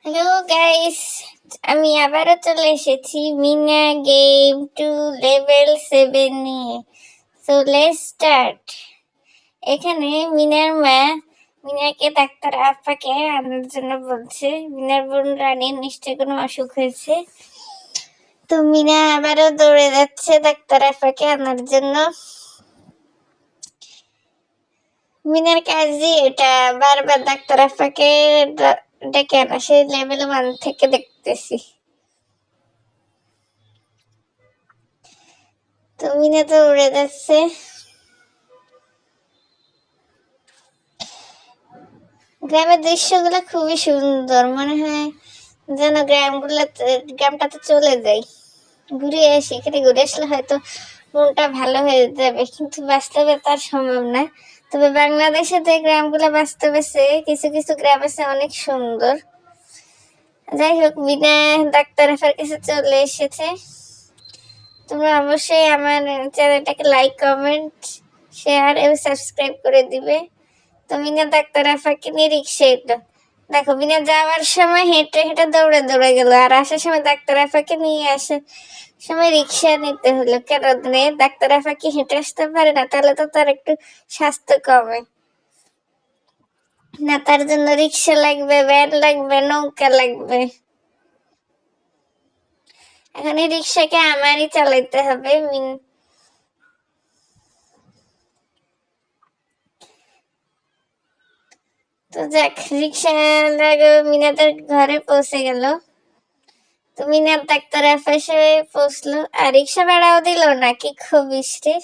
Hello guys, আমি আবারও চলে এসেছি মিনা গেম টু লেভেল 7 নিয়ে। So let's start. এখানে মিনার মা মিনাকে ডাক্তার আপ্পাকে আনার জন্য বলছে। মিনার বোন রানীর নিশ্চয়ই কোনো অসুখ হয়েছে। তো মিনা আবারও দৌড়ে যাচ্ছে ডাক্তার আপ্পাকে আনার জন্য। মিনার কাজই এটা, বারবার ডাক্তার আপ্পাকে ডেকে আনা। সেই লেভেল 1 থেকে দেখতেছি। তো মিনা তো উড়ে যাচ্ছে। গ্রামের দৃশ্যগুলো খুবই সুন্দর, মনে হয় যেন গ্রামটাতে চলে যাই, ঘুরে আসি। এখানে ঘুরে আসলে হয়তো মনটা ভালো হয়ে যাবে, কিন্তু বাস্তবে তার সম্ভব না। তবে বাংলাদেশে যে গ্রামগুলো বাস্তবে কিছু কিছু গ্রাম আছে অনেক সুন্দর। যাই হোক, বিনা ডাক্তার আফার কাছে চলে এসেছে। তোমরা অবশ্যই আমার চ্যানেলটাকে লাইক, কমেন্ট, শেয়ার এবং সাবস্ক্রাইব করে দিবে। তো মিনা ডাক্তার আফাকে নিয়ে রিক্সা এলো। দেখো, মিনা যাওয়ার সময় হেঁটে হেঁটে দৌড়ে দৌড়ে গেল, আর আসার সময় ডাক্তার আফাকে নিয়ে আসার সময় রিক্সা নিতে হলো। কেন ডাক্তার আফা কি হেঁটে আসতে পারে না? তাহলে তো তার একটু স্বাস্থ্য কমে না, তার জন্য রিক্সা লাগবে, ভ্যান লাগবে, নৌকা লাগবে। এখন এই রিক্সাকে আমারই চালাইতে হবে। তো যাক, রিক্সা মিনাদের ঘরে পৌঁছে গেল। তো মিনার ডাক্তার এসে পৌঁছলো, আর রিক্সা ভাড়াও দিল না। কি খুব বৃষ্টি।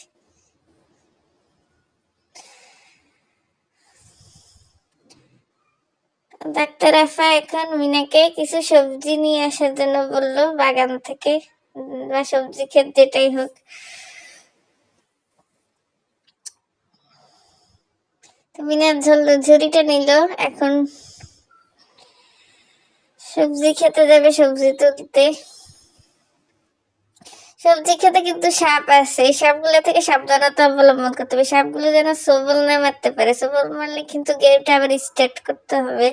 ডাক্তার আফা এখন মিনাকে কিছু সবজি নিয়ে আসার জন্য বললো, বাগান থেকে বা সবজি ক্ষেত, যেটাই হোক। তো মিনার ঝুড়িটা নিল, এখন সবজি খেতে যাবে, সবজি তুলতে। সবজি খেতে কিন্তু সাপ আছে, এই সাপগুলো থেকে সাবধানতা অবলম্বন করতে হবে। সাপগুলো যেন সবল না মারতে পারে, সবল মারলে কিন্তু গেমটা আবার স্টার্ট করতে হবে।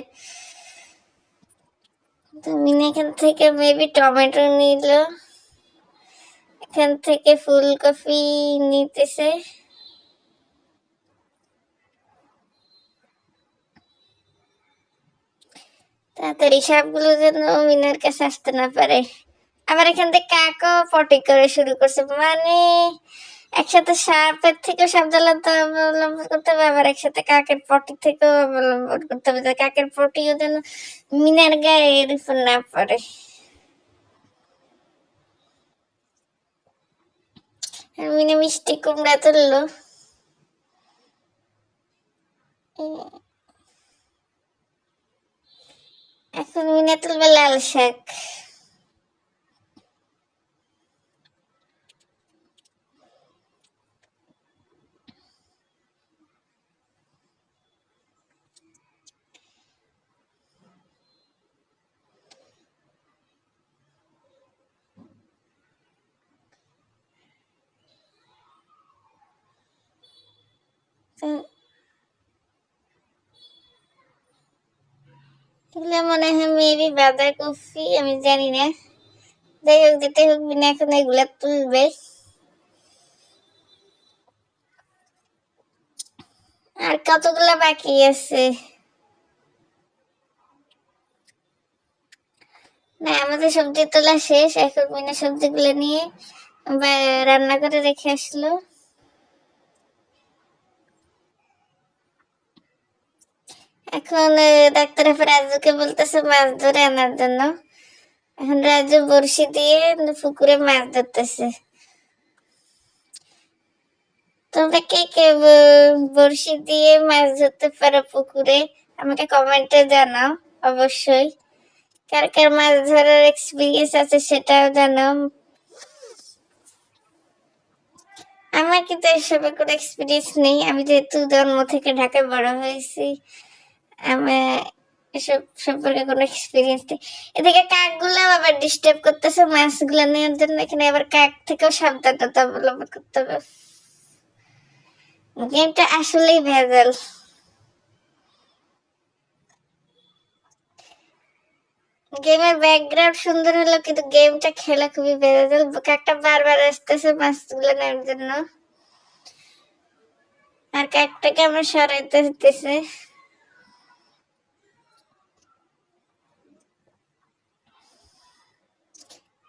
তো মিনা এখান থেকে মেবি টমেটো নিল, এখান থেকে ফুলকপি নিতেছে। তাড়াতাড়ি সাপগুলো যেন মিনার কাছে আসতে না পারে। আবার এখান থেকে কাকও পটি করে শুরু করছে, মানে একসাথে সাপের থেকেও সাবধানতা অবলম্বন করতে হবে, আবার একসাথে কাকের পটি থেকেও অবলম্বন করতে হবে, কাকের পটিও যেন মিনার গায়ের উপর না পড়ে। মিনা মিষ্টি কুমড়া তুললো। এখন মিনা তুলবে লাল শাক। এগুলো মনে হয় মেবি বাঁধাকপি, আমি জানি না। যাই হোক, যেটাই হোক, বিনা এখন এগুলা তুলবে। আর কতগুলা বাকি আছে? না, আমাদের সবজি তোলা শেষ। এখন বিনা সবজিগুলো নিয়ে রান্না করে রেখে আসলো। এখন ডাক্তার রাজুকে বলতেছে মাছ ধরে আনার জন্য। এখন রাজু বড়শি দিয়ে পুকুরে মাছ ধরতেছে। তোমরা কে কে বড়শি দিয়ে মাছ ধরতে পারো পুকুরে? আমাকে কমেন্টে জানাও অবশ্যই। কার কার মাছ ধরার এক্সপিরিয়েন্স আছে সেটাও জানাও। আমার কিন্তু এসবের কোনো এক্সপিরিয়েন্স নেই, আমি যেহেতু জন্ম থেকে ঢাকায় বড় হয়েছি। আমার এসব সম্পর্কে কোনো এক্সপিরিয়েন্স নেই। এদিকে কাকগুলো আবার ডিস্টার্ব করতেছে মাছগুলো নেওয়ার জন্য। এখানে আবার কাক থেকেও সাবধানতা অবলম্বন করতে হবে। গেমটা আসলেই ভেজাল। গেমের ব্যাকগ্রাউন্ড সুন্দর হলো, কিন্তু গেমটা খেলা খুবই বেজাল। কাকটা বারবার আসতেছে মাছগুলো নেওয়ার জন্য, আর কাকটাকে আমার সরাইতে হইতেছে।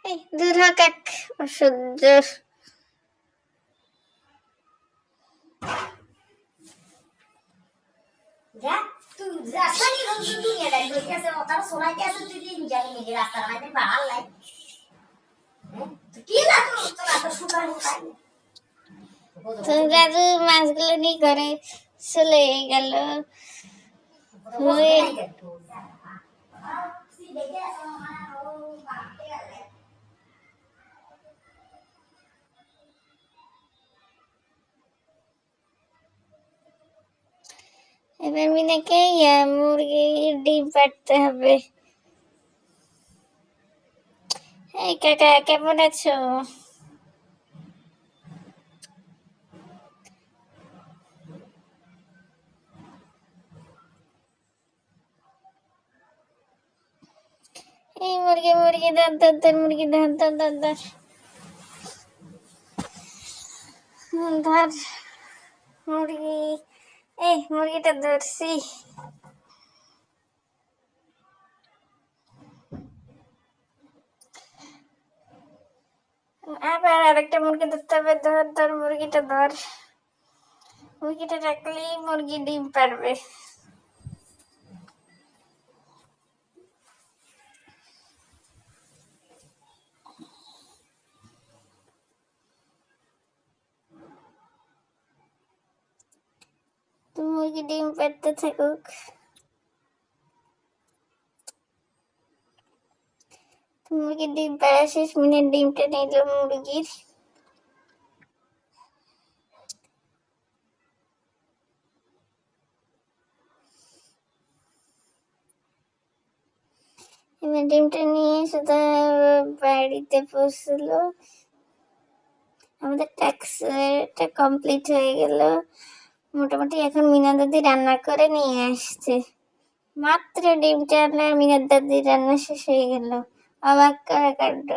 এই দূর হ কাক, অসহ্য। তো রাজু মাছগুলো নিয়ে ঘরে চলে গেল। এবার মিনাকে মুরগির ডিম পাড়তে হবে। এই কাকা কেমন আছো? এই মুরগি মুরগি ধর ধর ধর, মুরগি ধর ধর ধর ধর ধর মুরগি। এই মুরগিটা ধরছি। আবার আরেকটা মুরগি ধরতে হবে। ধর ধর মুরগিটা ধর। মুরগিটা রাখলেই মুরগি ডিম পারবে। তো মুরগি ডিম পারতে থাকুক। মুরগির ডিম পাড়া শেষ, মিনিট ডিমটা নিল মুরগির। এবার ডিমটা নিয়ে শুধু বাড়িতে পৌঁছলো। আমাদের ট্যাক্সটা কমপ্লিট হয়ে গেল মোটামুটি। এখন মিনা দাদি রান্না করে নিয়ে আসছে। মাত্র ডিমটা রান্না মিনার দাদি রান্না শেষ হয়ে গেল। অবাক করা কাণ্ড।